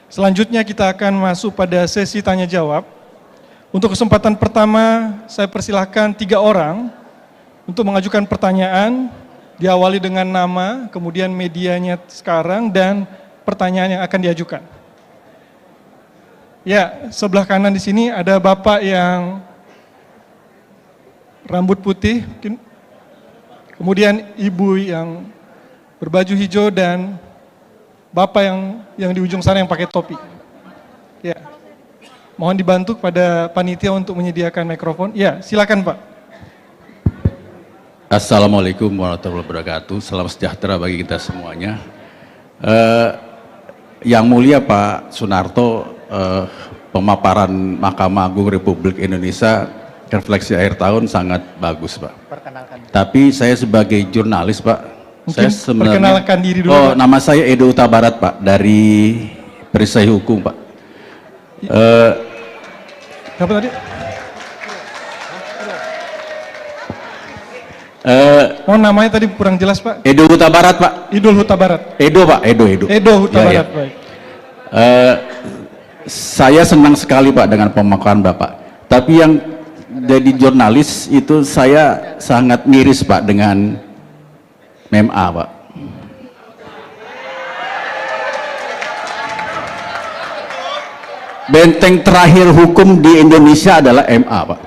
Selanjutnya kita akan masuk pada sesi tanya jawab. Untuk kesempatan pertama, saya persilahkan 3 orang untuk mengajukan pertanyaan, diawali dengan nama, kemudian medianya sekarang, dan pertanyaan yang akan diajukan. Ya, sebelah kanan di sini ada Bapak yang rambut putih, kemudian Ibu yang berbaju hijau, dan Bapak yang di ujung sana yang pakai topi. Ya. Mohon dibantu pada panitia untuk menyediakan mikrofon. Ya, silakan Pak. Assalamualaikum warahmatullahi wabarakatuh. Salam sejahtera bagi kita semuanya. Yang mulia Pak Sunarto, pemaparan Mahkamah Agung Republik Indonesia refleksi akhir tahun sangat bagus Pak. Tapi saya sebagai jurnalis Pak, mungkin saya sebenarnya perkenalkan diri dulu. Pak. Nama saya Edo Utabarat Pak, dari Perisai Hukum Pak. Apa tadi? Oh, namanya tadi kurang jelas Pak. Edo Huta Barat Pak. Idul Huta Barat. Edo Pak, Edo. Edo Huta Ya, Barat, ya. baik. Saya senang sekali Pak dengan pemaparan Bapak. Tapi yang jadi jurnalis itu saya sangat miris Pak dengan MMA Pak. Benteng terakhir hukum di Indonesia adalah MA Pak.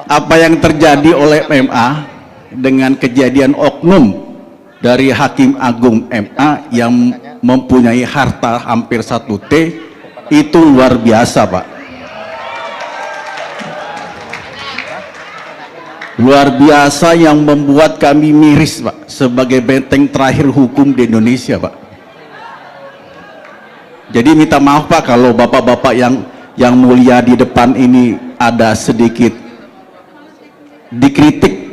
Apa yang terjadi oleh MA dengan kejadian oknum dari Hakim Agung MA yang mempunyai harta hampir 1 T itu luar biasa Pak. Luar biasa yang membuat kami miris Pak, sebagai benteng terakhir hukum di Indonesia Pak. Jadi minta maaf Pak kalau bapak-bapak yang mulia di depan ini ada sedikit dikritik,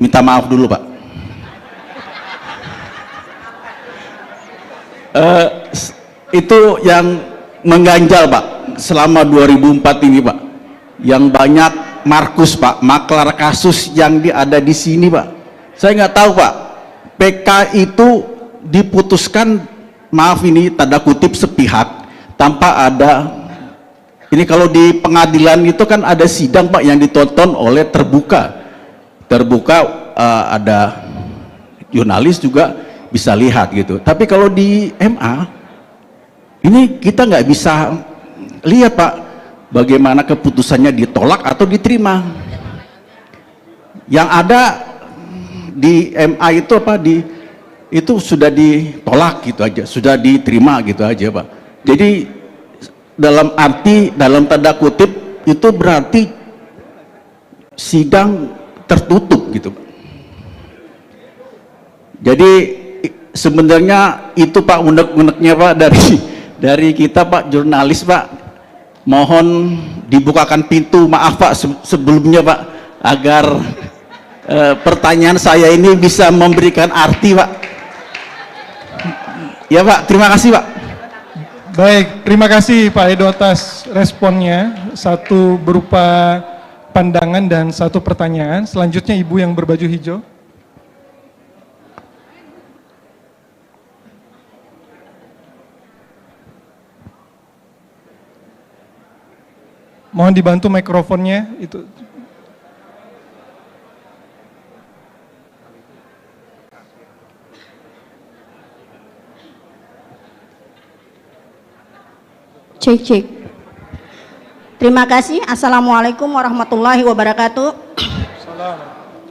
minta maaf dulu Pak. Itu yang mengganjal Pak selama 2004 ini Pak, yang banyak Markus Pak, maklar kasus yang ada di sini Pak. Saya nggak tahu Pak, PK itu diputuskan, maaf ini tanda kutip sepihak, tanpa ada, ini kalau di pengadilan itu kan ada sidang Pak yang ditonton oleh terbuka, ada jurnalis juga bisa lihat gitu. Tapi kalau di MA ini kita nggak bisa lihat Pak bagaimana keputusannya ditolak atau diterima. Yang ada di MA itu apa, itu sudah ditolak gitu aja, sudah diterima gitu aja Pak. Jadi dalam arti, dalam tanda kutip itu berarti sidang tertutup gitu Pak. Jadi sebenarnya itu Pak unek-uneknya Pak dari kita Pak jurnalis Pak. Mohon dibukakan pintu, maaf Pak sebelumnya Pak, agar pertanyaan saya ini bisa memberikan arti Pak. Ya Pak, terima kasih Pak. Baik, terima kasih Pak Edo atas responnya. Satu berupa pandangan dan satu pertanyaan. Selanjutnya Ibu yang berbaju hijau. Mohon dibantu mikrofonnya itu. Cek. Terima kasih. Assalamualaikum warahmatullahi wabarakatuh.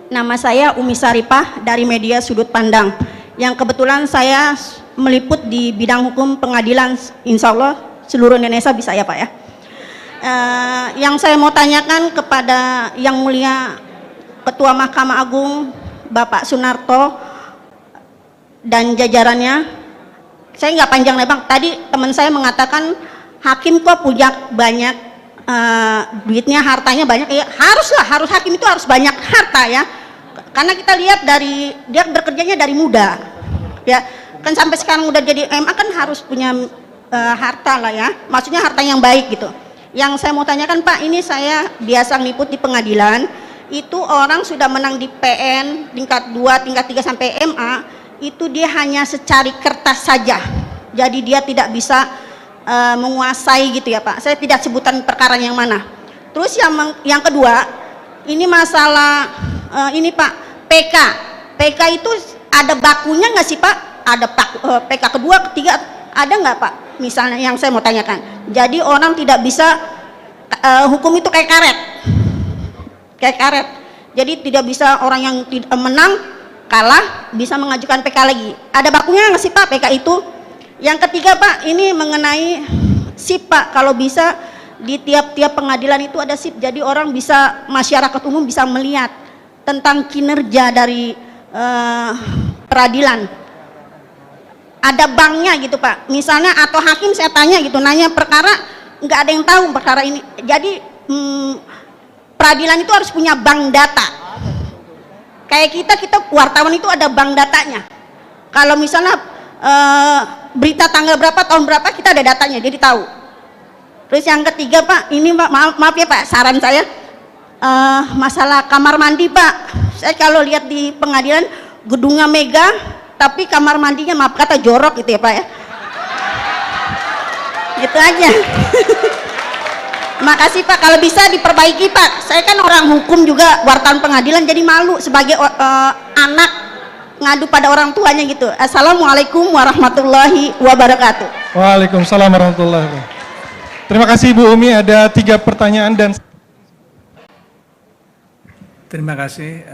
Nama saya Umi Saripah dari media Sudut Pandang, yang kebetulan saya meliput di bidang hukum pengadilan, insya Allah seluruh Indonesia bisa ya Pak ya. Yang saya mau tanyakan kepada yang mulia Ketua Mahkamah Agung Bapak Sunarto dan jajarannya, saya nggak panjang lebar. Tadi teman saya mengatakan hakim kok punya banyak duitnya, hartanya banyak. Ya harus hakim itu harus banyak harta ya, karena kita lihat dari dia bekerjanya dari muda ya, kan sampai sekarang udah jadi MA kan harus punya harta lah ya, maksudnya harta yang baik gitu. Yang saya mau tanyakan Pak, ini saya biasa ngeliput di pengadilan, itu orang sudah menang di PN tingkat 2, tingkat 3 sampai MA, itu dia hanya secari kertas saja. Jadi dia tidak bisa menguasai gitu ya Pak. Saya tidak sebutan perkara yang mana. Terus yang kedua, ini masalah ini Pak, PK. PK itu ada bakunya nggak sih Pak? Ada PK kedua, ketiga, ada nggak Pak? Misalnya yang saya mau tanyakan. Jadi orang tidak bisa hukum itu kayak karet. Kayak karet. Jadi tidak bisa orang yang menang kalah bisa mengajukan PK lagi. Ada bakunya nggak sih Pak PK itu? Yang ketiga Pak, ini mengenai SIP Pak. Kalau bisa di tiap-tiap pengadilan itu ada SIP. Jadi orang bisa, masyarakat umum bisa melihat tentang kinerja dari peradilan. Ada banknya gitu Pak. Misalnya atau hakim saya tanya gitu, nanya perkara nggak ada yang tahu perkara ini. Jadi peradilan itu harus punya bank data. Kayak kita wartawan itu ada bank datanya. Kalau misalnya berita tanggal berapa, tahun berapa, kita ada datanya, jadi tahu. Terus yang ketiga Pak, ini Pak, maaf ya Pak, saran saya masalah kamar mandi Pak. Saya kalau lihat di pengadilan gedungnya megah, tapi kamar mandinya maaf kata jorok gitu ya Pak ya. Itu aja. Makasih Pak, kalau bisa diperbaiki Pak. Saya kan orang hukum juga, wartawan pengadilan, jadi malu sebagai anak ngadu pada orang tuanya gitu. Assalamualaikum warahmatullahi wabarakatuh. Waalaikumsalam warahmatullahi wabarakatuh. Terima kasih Bu Umi, ada 3 pertanyaan dan terima kasih.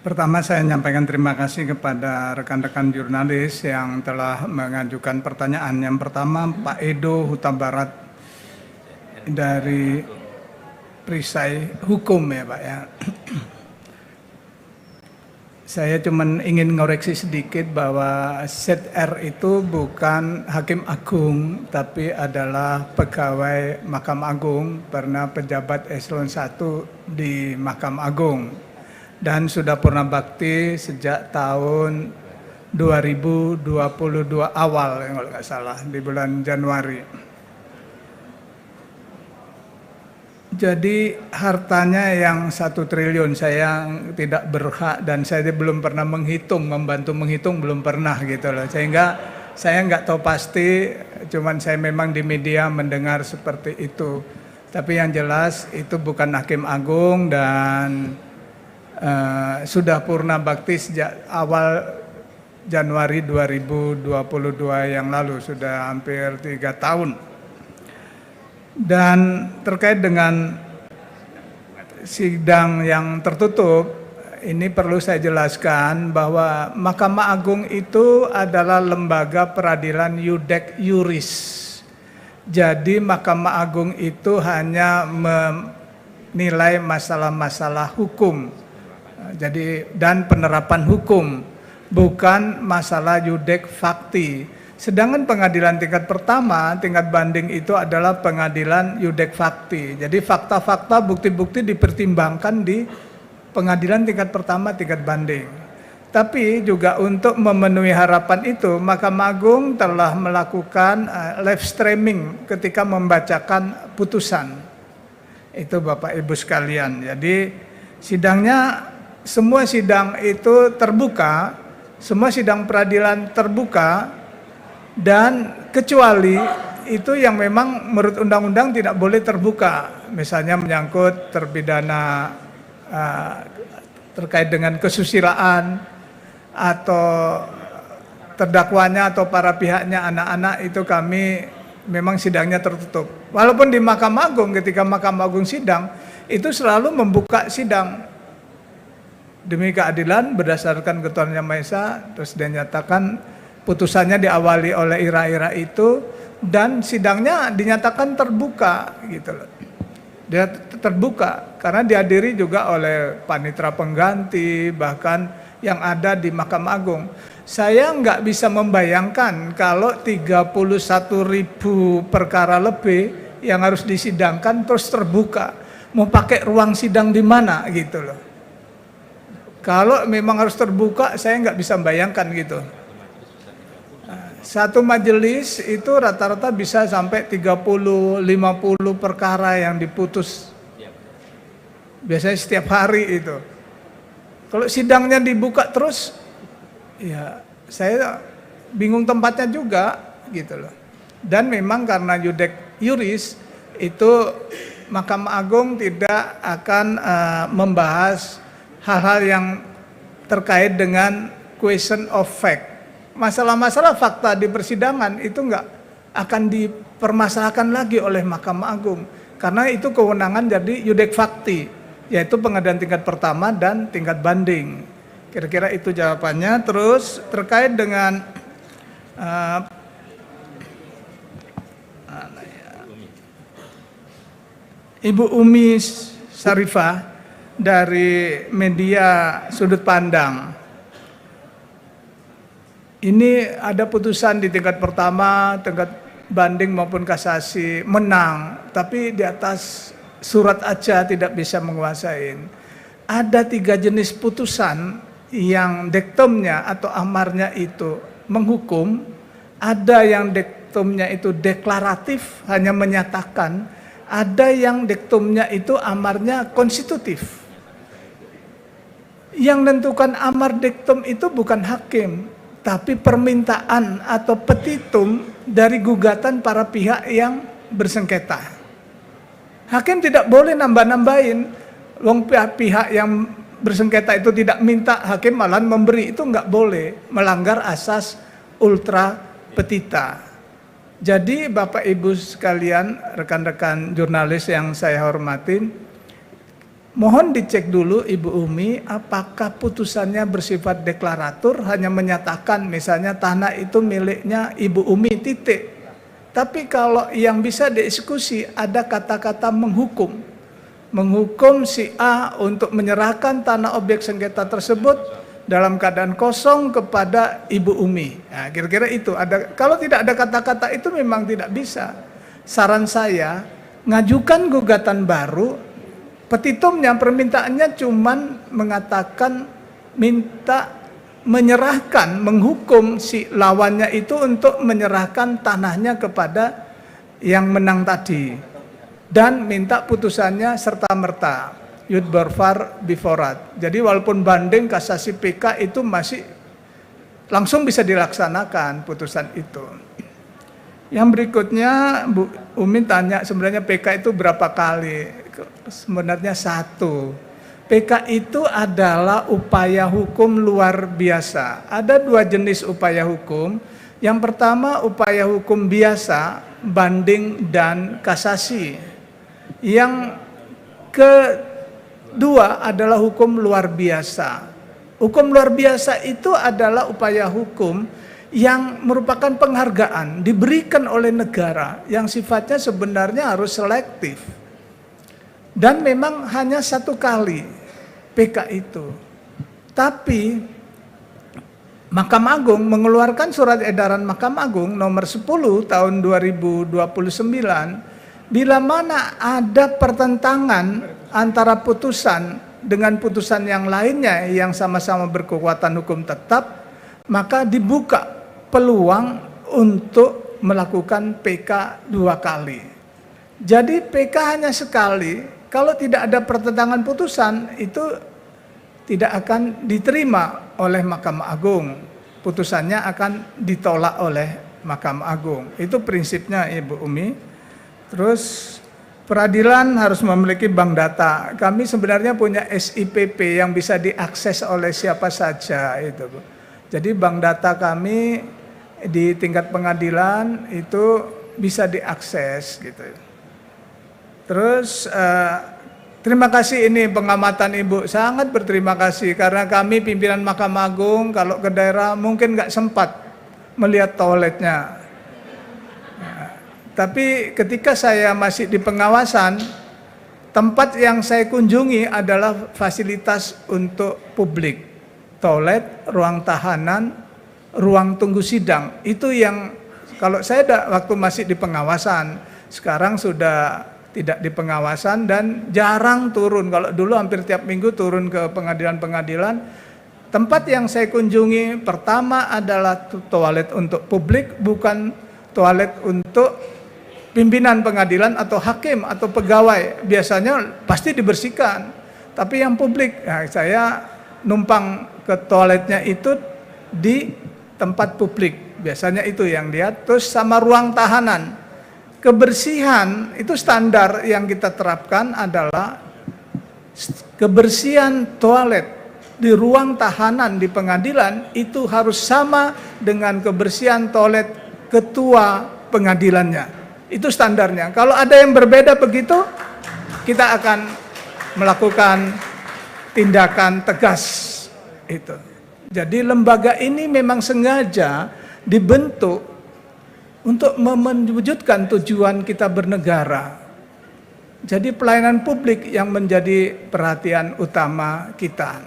Pertama saya menyampaikan terima kasih kepada rekan-rekan jurnalis yang telah mengajukan pertanyaan. Yang pertama Pak Edo Huta Barat dari Perisai Hukum ya Pak ya. Saya cuma ingin ngoreksi sedikit bahwa ZR itu bukan Hakim Agung, tapi adalah pegawai Mahkamah Agung, pernah pejabat eselon 1 di Mahkamah Agung. Dan sudah purna bakti sejak tahun 2022 awal, kalau nggak salah, di bulan Januari. Jadi hartanya yang 1 triliun saya tidak berhak dan saya belum pernah menghitung, membantu menghitung belum pernah gitu loh. Sehingga saya nggak tahu pasti, cuman saya memang di media mendengar seperti itu. Tapi yang jelas itu bukan Hakim Agung dan sudah purna bakti sejak awal Januari 2022 yang lalu, sudah hampir 3 tahun. Dan terkait dengan sidang yang tertutup, ini perlu saya jelaskan bahwa Mahkamah Agung itu adalah lembaga peradilan iudek iuris. Jadi Mahkamah Agung itu hanya menilai masalah-masalah hukum. Jadi dan penerapan hukum, bukan masalah iudek fakti. Sedangkan pengadilan tingkat pertama, tingkat banding itu adalah pengadilan iudek fakti. Jadi fakta-fakta, bukti-bukti dipertimbangkan di pengadilan tingkat pertama, tingkat banding. Tapi juga untuk memenuhi harapan itu, Mahkamah Agung telah melakukan live streaming ketika membacakan putusan. Itu Bapak Ibu sekalian. Jadi sidangnya, semua sidang itu terbuka, semua sidang peradilan terbuka, dan kecuali itu yang memang menurut undang-undang tidak boleh terbuka, misalnya menyangkut terpidana terkait dengan kesusilaan atau terdakwanya atau para pihaknya anak-anak, itu kami memang sidangnya tertutup. Walaupun di Mahkamah Agung ketika Mahkamah Agung sidang itu selalu membuka sidang demi keadilan berdasarkan ketuhanan Yang Maha Esa, terus dia nyatakan putusannya diawali oleh ira-ira itu dan sidangnya dinyatakan terbuka gitu loh. Dia terbuka karena dihadiri juga oleh panitera pengganti, bahkan yang ada di Mahkamah Agung. Saya nggak bisa membayangkan kalau 31.000 perkara lebih yang harus disidangkan terus terbuka. Mau pakai ruang sidang di mana gitu loh. Kalau memang harus terbuka, saya nggak bisa membayangkan gitu. Satu majelis itu rata-rata bisa sampai 30-50 perkara yang diputus Biasanya setiap hari itu. Kalau sidangnya dibuka terus, ya saya bingung tempatnya juga gitu loh. Dan memang karena yudek yuris itu Mahkamah Agung tidak akan membahas hal-hal yang terkait dengan question of fact. Masalah-masalah fakta di persidangan itu enggak akan dipermasalahkan lagi oleh Mahkamah Agung. Karena itu kewenangan jadi yudek fakti, yaitu pengadilan tingkat pertama dan tingkat banding. Kira-kira itu jawabannya. Terus terkait dengan Ibu Umi Sarifah dari media Sudut Pandang. Ini ada putusan di tingkat pertama, tingkat banding maupun kasasi menang, tapi di atas surat aja tidak bisa menguasai. Ada 3 jenis putusan yang dektumnya atau amarnya itu menghukum, ada yang dektumnya itu deklaratif hanya menyatakan, ada yang dektumnya itu amarnya konstitutif. Yang menentukan amar dektum itu bukan hakim, tapi permintaan atau petitum dari gugatan para pihak yang bersengketa. Hakim tidak boleh nambah-nambahin. Wong pihak yang bersengketa itu tidak minta, hakim malah memberi, itu nggak boleh, melanggar asas ultra petita. Jadi Bapak Ibu sekalian, rekan-rekan jurnalis yang saya hormatin, mohon dicek dulu Ibu Umi apakah putusannya bersifat deklaratur, hanya menyatakan misalnya tanah itu miliknya Ibu Umi titik. Tapi kalau yang bisa dieksekusi ada kata-kata menghukum. Menghukum si A untuk menyerahkan tanah objek sengketa tersebut dalam keadaan kosong kepada Ibu Umi. Nah, kira-kira itu ada. Kalau tidak ada kata-kata itu memang tidak bisa. Saran saya, ngajukan gugatan baru. Petitumnya, permintaannya cuman mengatakan minta menyerahkan, menghukum si lawannya itu untuk menyerahkan tanahnya kepada yang menang tadi. Dan minta putusannya serta-merta, yudbar far biforat. Jadi walaupun banding kasasi PK itu masih langsung bisa dilaksanakan putusan itu. Yang berikutnya Bu Umi tanya sebenarnya PK itu berapa kali? Sebenarnya 1. PK itu adalah upaya hukum luar biasa. Ada 2 jenis upaya hukum. Yang pertama upaya hukum biasa, banding dan kasasi. Yang kedua adalah hukum luar biasa. Hukum luar biasa itu adalah upaya hukum yang merupakan penghargaan diberikan oleh negara yang sifatnya sebenarnya harus selektif. Dan memang hanya 1 kali PK itu. Tapi Mahkamah Agung mengeluarkan surat edaran Mahkamah Agung nomor 10 tahun 2029, bila mana ada pertentangan antara putusan dengan putusan yang lainnya yang sama-sama berkekuatan hukum tetap, maka dibuka peluang untuk melakukan PK 2 kali. Jadi PK hanya sekali. Kalau tidak ada pertentangan putusan, itu tidak akan diterima oleh Mahkamah Agung. Putusannya akan ditolak oleh Mahkamah Agung. Itu prinsipnya Ibu Umi. Terus peradilan harus memiliki bank data. Kami sebenarnya punya SIPP yang bisa diakses oleh siapa saja itu, Bu. Jadi bank data kami di tingkat pengadilan itu bisa diakses gitu. Terus terima kasih ini pengamatan Ibu, sangat berterima kasih karena kami pimpinan Mahkamah Agung kalau ke daerah mungkin nggak sempat melihat toiletnya. Tapi ketika saya masih di pengawasan, tempat yang saya kunjungi adalah fasilitas untuk publik. Toilet, ruang tahanan, ruang tunggu sidang. Itu yang kalau saya waktu masih di pengawasan, sekarang sudah tidak di pengawasan dan jarang turun. Kalau dulu hampir tiap minggu turun ke pengadilan-pengadilan. Tempat yang saya kunjungi pertama adalah toilet untuk publik, bukan toilet untuk pimpinan pengadilan atau hakim atau pegawai. Biasanya pasti dibersihkan. Tapi yang publik, nah, saya numpang ke toiletnya itu di tempat publik. Biasanya itu yang lihat. Terus sama ruang tahanan. Kebersihan itu standar yang kita terapkan adalah kebersihan toilet di ruang tahanan di pengadilan itu harus sama dengan kebersihan toilet ketua pengadilannya. Itu standarnya. Kalau ada yang berbeda begitu, kita akan melakukan tindakan tegas itu. Jadi lembaga ini memang sengaja dibentuk untuk mewujudkan tujuan kita bernegara. Jadi pelayanan publik yang menjadi perhatian utama kita.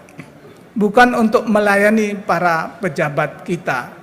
Bukan untuk melayani para pejabat kita.